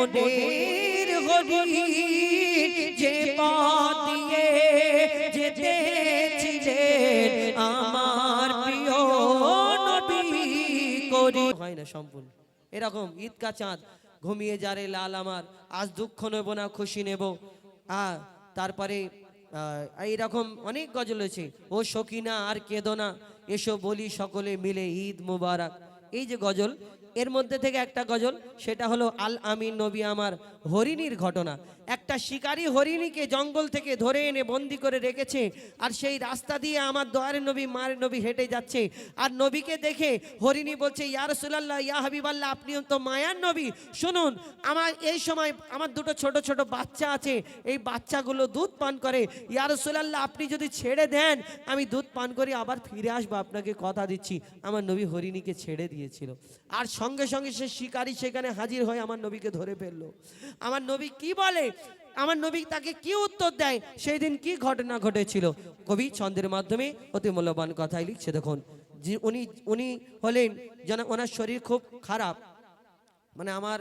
বনের হরিণ যে পথ দিয়ে যেতেছিলেন আমার প্রিয় নবী করিম। হয় না সম্পূর্ণ এরকম ঈদ কা চাঁদ ঘুমিয়ে যারে লাল আমার, আজ দুঃখ নেব না খুশি নেব। তারপরে এইরকম অনেক গজল হয়েছে। ও সকিনা আর কেঁদো না, এসো বলি সকলে মিলে ঈদ মুবারক। এই যে গজল, এর মধ্যে থেকে একটা গজল, সেটা হলো আল আমিন নবী আমার হরিণীর ঘটনা। একটা শিকারী হরিণীকে জঙ্গল থেকে ধরে এনে বন্দি করে রেখেছে, আর সেই রাস্তা দিয়ে আমার দয়ারের নবী মায়ের নবী হেঁটে যাচ্ছে। আর নবীকে দেখে হরিণী বলছে, ইয়া রাসূলুল্লাহ, ইয়া হাবিবাল্লাহ, আপনিও তো মায়ার নবী, শুনুন আমার এই সময় আমার দুটো ছোট ছোট বাচ্চা আছে, এই বাচ্চাগুলো দুধ পান করে, ইয়া রাসূলুল্লাহ আপনি যদি ছেড়ে দেন আমি দুধ পান করে আবার ফিরে আসবো, আপনাকে কথা দিচ্ছি। আমার নবী হরিণীকে ছেড়ে দিয়েছিল, আর সঙ্গে সঙ্গে সে শিকারী সেখানে হাজির হয়ে আমার নবীকে ধরে ফেললো। আমার নবী কি বলে, আমার নবী তাকে কি উত্তর দেয়, সেই দিন কি ঘটনা ঘটেছিল, কবি ছন্দের মাধ্যমে অতি মূল্যবান কথাই লিখছে। দেখুন, যে উনি হলেন যেন ওনার শরীর খুব খারাপ, মানে আমার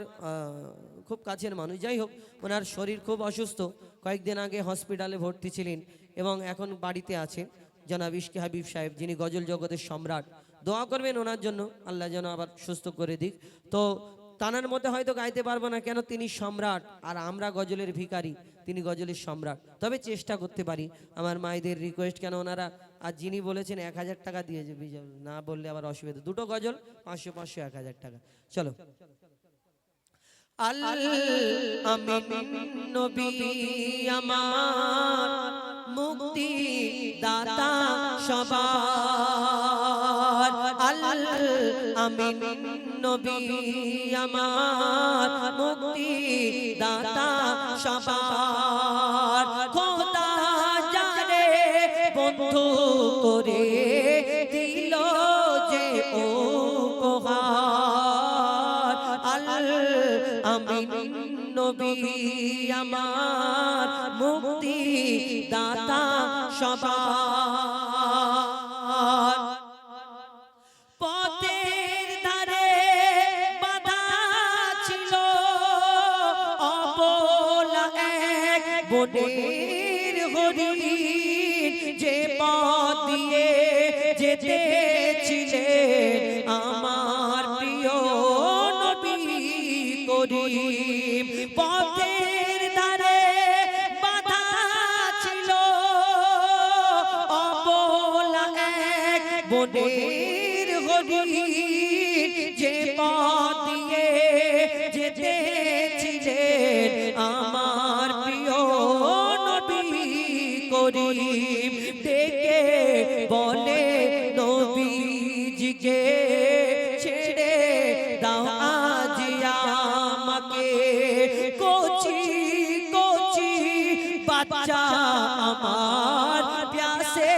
খুব কাছের মানুষ, যাই হোক ওনার শরীর খুব অসুস্থ, কয়েকদিন আগে হসপিটালে ভর্তি ছিলেন এবং এখন বাড়িতে আছেন জনাব ইশকে হাবিব সাহেব, যিনি গজল জগতের সম্রাট। দোয়া করবেন ওনার জন্য, আল্লাহ যেন আবার সুস্থ করে দিক। তো তানার মধ্যে হয়তো গাইতে পারবো না, কেন তিনি সম্রাট আর আমরা গজলের ভিখারি, তিনি গজলের সম্রাট, তবে চেষ্টা করতে পারি। আমার মায়েদের রিকোয়েস্ট, কেন ওনারা আর যিনি বলেছেন 1000 টাকা দিয়ে যাবে, না বললে আবার অসুবিধা, দুটো গজল 500 500 1000 টাকা। চলো। আল আমিন নবী আমার মুক্তি দাতা সবার, আল আমিন নবী আমার মুক্তি দাতা সবার, খোদা যারে বন্ধু করে দিল যে উপহার, আল আমিন নবী আমার মুক্তি দাতা সবার, পথের ধারে বাঁধা ছিল অবলা এক বনের হরিণ, যে পথ দিয়ে যেতেছিলেন আমার প্রিয় নবী করিম, পথের ধারে বাঁধা ছিল অবলা এক বনের হরিণ, যে পথ দিয়ে যেতেছিলেন আমার প্রিয় নবী করিম, ডেকে বলে নবীজিকে ছেড়ে দাও আজ আমাকে, কচি কচি বাচ্চা আমার প্যাসে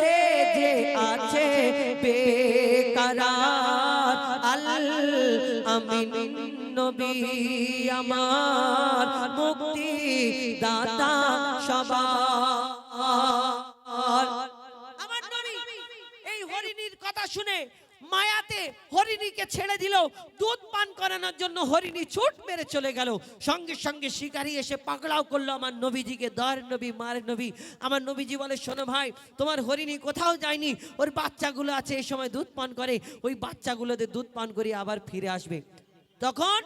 যে আছে বেকরার, আল আমিন নবী আমার মুক্তি দাতা সবার। আমার নবী এই হরিণীর কথা শুনে মায়াতে হরিণীকে ছেড়ে দিল, দুধ পান করানোর জন্য হরিণী ছুট মেরে চলে গেল। সঙ্গে সঙ্গে শিকারী এসে পাকড়াও করলো আমার নবীজিকে, দয়ার নবী মায়ের নবী। আমার নবীজি বলে, শোনো ভাই, তোমার হরিণী কোথাও যায়নি, ওর বাচ্চাগুলো আছে, এই সময় দুধ পান করে, ওই বাচ্চাগুলোদের দুধ পান করে আবার ফিরে আসবে। তখন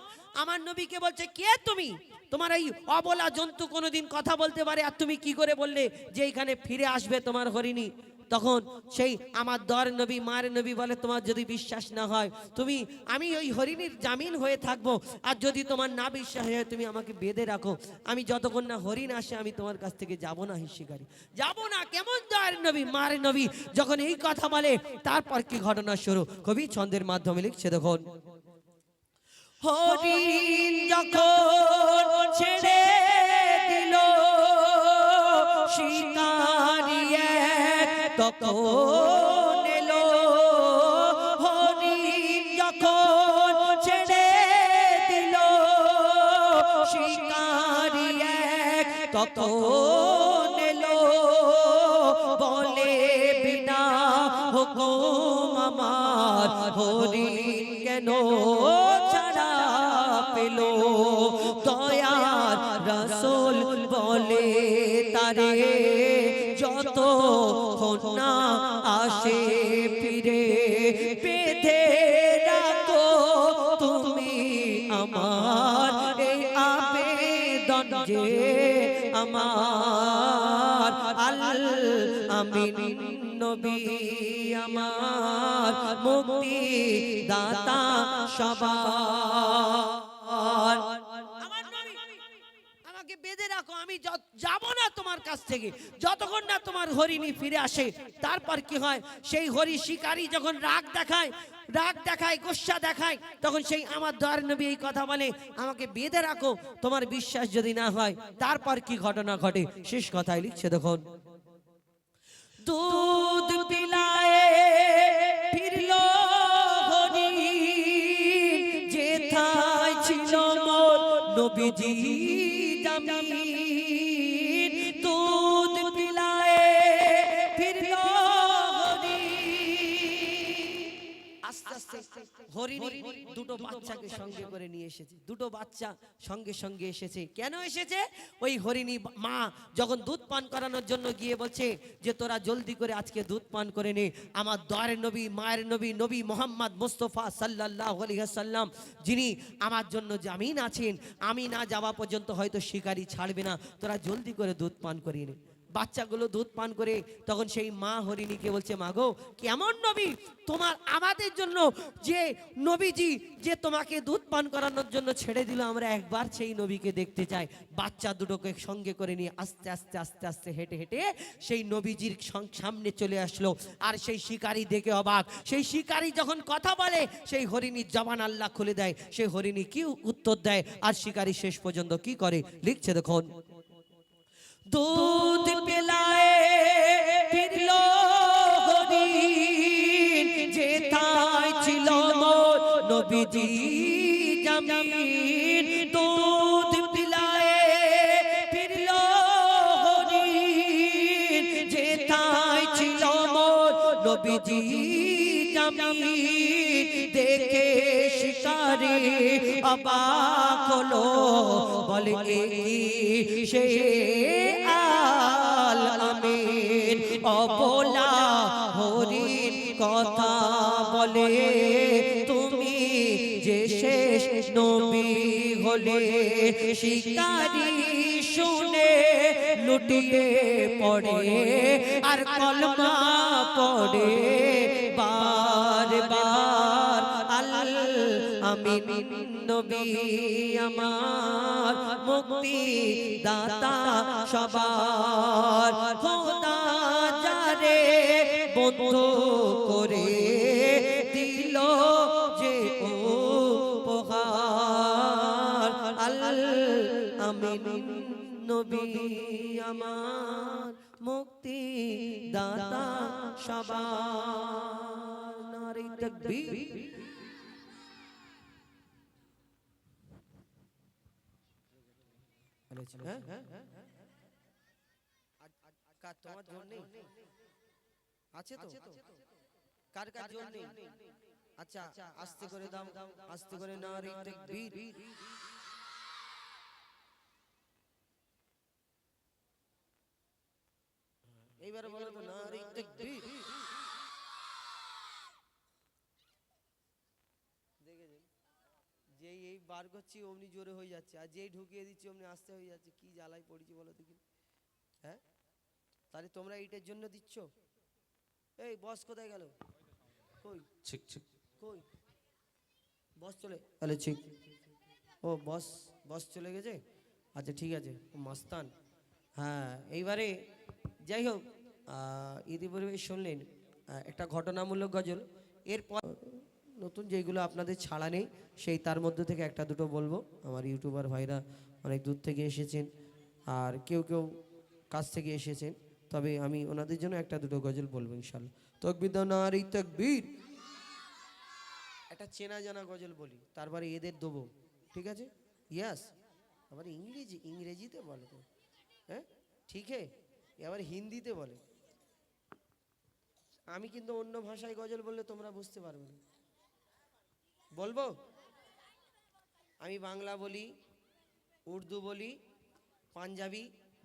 আমার নবীকে বলছে, কে তুমি, তোমার এই অবলা জন্তু কোনোদিন কথা বলতে পারে, আর তুমি কি করে বললে যে এখানে ফিরে আসবে তোমার হরিণী? তখন সেই আমার দর নবী মায়ের নবী বলে, তোমার যদি বিশ্বাস না হয় তুমি, আমি ওই হরিণীর জামিন হয়ে থাকবো, আর যদি তোমার না বিশ্বাস হয় তুমি আমাকে বেঁধে রাখো, আমি যতক্ষণ না হরিণ আসে আমি তোমার কাছ থেকে যাব না, হে শিকারী যাব না। কেমন দর নবী মায়ের নবী যখন এই কথা বলে, তারপর কি ঘটনা শুরু, কবি ছন্দের মাধ্যমে লিখছে। দেখুন, হরিণ যখন ছেড়ে দিল শিকারী তখন এলো, হরিণ যখন ছেড়ে দিল শিকারী তখন এলো, বলে বিনা হুকুম আমার হরিণ কেন ছাড়া পেল, দয়া তারে যত না আসে ফিরে বেঁধে রাখো তুমি আমার এই আবেদন যে আমার আল আমিন নবী আমার মুক্তি দাতা সবার। আমার নবী আমাকে বেঁধে রাখো, আমি যাব না তোমার কাছ থেকে যতক্ষণ না তোমার হরিণী ফিরে আসে। তারপর কি হয়, সেই হরি শিকারী যখন রাগ দেখায় গোসা দেখায়, তখন সেই আমার দয়ার নবী এই কথা বলে, আমাকে বেঁধে রাখো। তোমার বিশ্বাস যদি না হয় তারপর কি ঘটনা ঘটে, শেষ কথায় লিখছে দেখুন। दूध पिलाए फिरलो हरिण जेथाय छिलो मोर नबीजी जमीन दूध पिलाए फिरलो আস্তে আস্তে হরিণী দুটো বাচ্চাকে সঙ্গে করে নিয়ে এসেছে। দুটো বাচ্চা সঙ্গে সঙ্গে এসেছে। কেন এসেছে? ওই হরিণী মা যখন দুধ পান করানোর জন্য গিয়ে বলছে যে তোরা জলদি করে আজকে দুধ পান করে নে, আমার দয়ার নবী মায়ের নবী নবী মোহাম্মদ মুস্তাফা সাল্লাল্লাহু আলাইহি ওয়াসাল্লাম যিনি আমার জন্য জামিন আছেন, আমি না যাওয়া পর্যন্ত হয়তো শিকারী ছাড়বে না, তোরা জলদি করে দুধ পান করিয়ে নে। বাচ্চাগুলো দুধ পান করে তখন সেই মা হরিণীকে বলছে, মাগো কেমন নবী তোমার আমাদের জন্য যে নবীজি যে তোমাকে দুধ পান করানোর জন্য ছেড়ে দিল, আমরা একবার সেই নবীকে দেখতে চাই। বাচ্চা দুটোকে সঙ্গে করে নিয়ে আস্তে আস্তে আস্তে আস্তে হেঁটে হেঁটে সেই নবীজির সামনে চলে আসলো। আর সেই শিকারী দেখে অবাক। সেই শিকারী যখন কথা বলে সেই হরিণীর জবান আল্লাহ খুলে দেয়। সেই হরিণী কি উত্তর দেয় আর শিকারী শেষ পর্যন্ত কি করে লিখছে দেখুন। दूध पिलाए फिरलो हरिण जेथाय छिलो मोर नबीजी जमीन दूध पिलाए फिरलो हरिण जेथाय छिलो मोर नबीजी जमीन देखे शिकारी अबाक हलो बोले সে আল আমিন অবলা হরিণ কথা বলে তুমি যে শেষ নবী হলে। শিকারী শুনে লুটিয়ে পড়ে আর কলমা পড়ে বার বার আল আমিন নবী আমার মুক্তি দাতা সবার। খোদা যারে বন্ধু করে দিল যে উপহার আল আমিন নবী আমার মুক্তি দাতা সবার। নারে তাকবীর। তোমার জোর নেই আছে তো? কার কার জোর নেই? আচ্ছা আস্তে করে দাও, আস্তে করে। নারে তাকবীর। এইবারে বলো তো নারে তাকবীর। দেখেছেন যেই এই বার করছি অমনি জোরে হয়ে যাচ্ছে, আর যেই ঢুকিয়ে দিচ্ছি অমনি আস্তে হয়ে যাচ্ছে। কি জ্বালায় পড়েছি বলো দেখি। হ্যাঁ তাহলে তোমরা এইটার জন্য দিচ্ছ? এই বস কোথায় গেল? কই ঠিক ঠিক কই বস চলে তাহলে ঠিক। ও বস চলে গেছে। আচ্ছা ঠিক আছে, মাস্তান। হ্যাঁ এইবারে যাই হোক, ইতিপূর্বে শুনলেন একটা ঘটনামূলক গজল। এরপর নতুন যেগুলো আপনাদের ছাড়া নেই সেই তার মধ্যে থেকে একটা দুটো বলবো। আমার ইউটিউবার ভাইরা অনেক দূর থেকে এসেছেন আর কেউ কেউ কাছ থেকে এসেছেন, তবে আমি ওনাদের জন্য একটা দুটো গজল বলবো ইনশাল্লাহ। তাকবীর দাও, নারে তাকবীর। একটা চেনা জানা গজল বলি, তারপরে এদের দেবো, ঠিক আছে? ইয়াস। আবার ইংরেজিতে বলে তো, হ্যাঁ ঠিক है। আবার হিন্দিতে বলে। আমি কিন্তু অন্য ভাষায় গজল বললে তোমরা বুঝতে পারবে না। বলবো? আমি বাংলা বলি, উর্দু বলি, পাঞ্জাবি,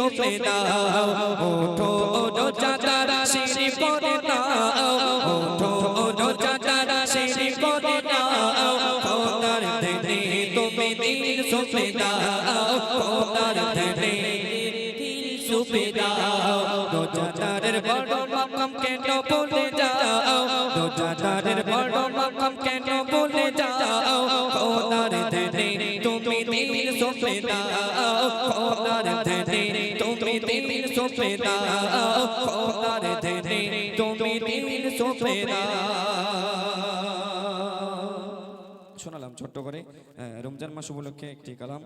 সপে দাও ওঠো ও রোজাদার সিঁড়ি করে দাও ওঠো ও রোজাদার সিঁড়ি করে দাও খোদার দেনে তুমি দিল সপে দাও খোদার দেনে দিল সপে দাও রোজাদারের বড় মাকাম কেন ভুলে যাও রোজাদারের বড় মাকাম কেন ভুলে যাও খোদার দেনে তুমি দিল সপে দাও খোদার দেনে তুমি দিল সপে দাও খোদার দেনে তুমি দিল সপে দাও। শোনালাম ছোট্ট করে রমজান মাস উপলক্ষে একটি কালাম।